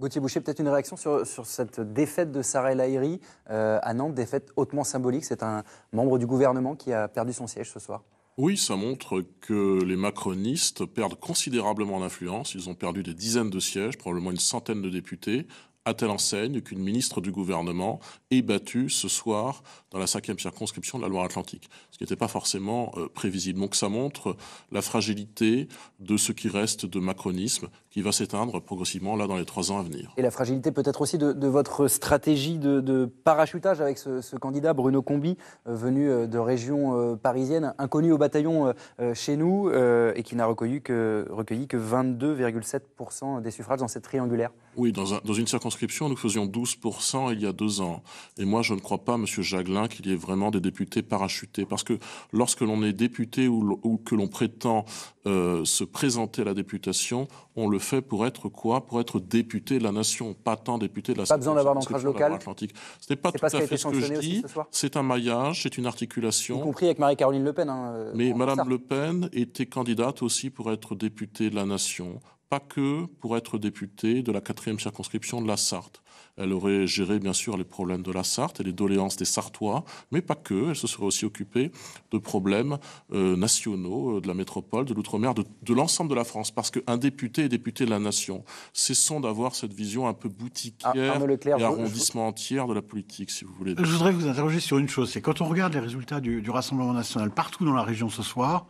Gauthier Boucher, peut-être une réaction sur cette défaite de Sarah El Haïry à Nantes, défaite hautement symbolique. C'est un membre du gouvernement qui a perdu son siège ce soir. Oui, ça montre que les macronistes perdent considérablement d'influence. Ils ont perdu des dizaines de sièges, probablement une centaine de députés, à telle enseigne qu'une ministre du gouvernement est battue ce soir dans la 5e circonscription de la Loire-Atlantique, ce qui n'était pas forcément prévisible. Donc ça montre la fragilité de ce qui reste de macronisme qui va s'éteindre progressivement là dans les 3 ans à venir. Et la fragilité peut-être aussi de votre stratégie de parachutage avec ce candidat Bruno Combi, venu de région parisienne, inconnu au bataillon chez nous et qui n'a recueilli que 22,7% des suffrages dans cette triangulaire. Oui, dans une circonscription, nous faisions 12% il y a 2 ans. Et moi, je ne crois pas, M. Jagglin, qu'il y ait vraiment des députés parachutés. Parce que lorsque l'on est député ou que l'on prétend se présenter à la députation, on le fait pour être quoi? Pour être député de la nation, pas tant député de la... Pas besoin d'avoir d'ancrage local. Ce n'est pas tout à fait ce que je dis. C'est un maillage, c'est une articulation. Y compris avec Marie-Caroline Le Pen. Mais Mme Le Pen était candidate aussi pour être députée de la nation. Pas que pour être députée de la 4e circonscription de la Sarthe. Elle aurait géré bien sûr les problèmes de la Sarthe et les doléances des Sartois, mais pas que. Elle se serait aussi occupée de problèmes nationaux de la métropole, de l'outre-mer, de l'ensemble de la France. Parce qu'un député est député de la nation. Cessons d'avoir cette vision un peu boutiquière et arrondissement entière de la politique, si vous voulez. Je voudrais vous interroger sur une chose. C'est quand on regarde les résultats du Rassemblement national partout dans la région ce soir,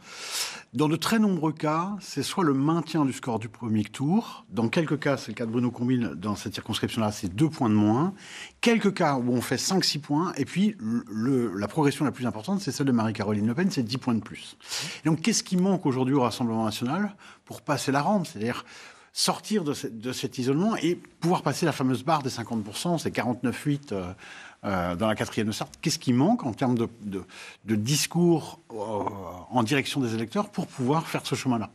dans de très nombreux cas, c'est soit le maintien du score du premier tour. Dans quelques cas, c'est le cas de Bruno Combi, dans cette circonscription-là, c'est 2 points de moins. Quelques cas où on fait 5-6 points. Et puis, la progression la plus importante, c'est celle de Marie-Caroline Le Pen, c'est 10 points de plus. Et donc, qu'est-ce qui manque aujourd'hui au Rassemblement national pour passer la rampe? C'est-à-dire sortir de cet isolement et pouvoir passer la fameuse barre des 50%, c'est 49,8 dans la 4e de Sarthe. Qu'est-ce qui manque en termes de discours en direction des électeurs pour pouvoir faire ce chemin-là?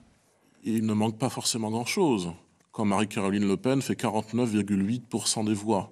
Il ne manque pas forcément grand-chose. Quand Marie-Caroline Le Pen fait 49,8% des voix,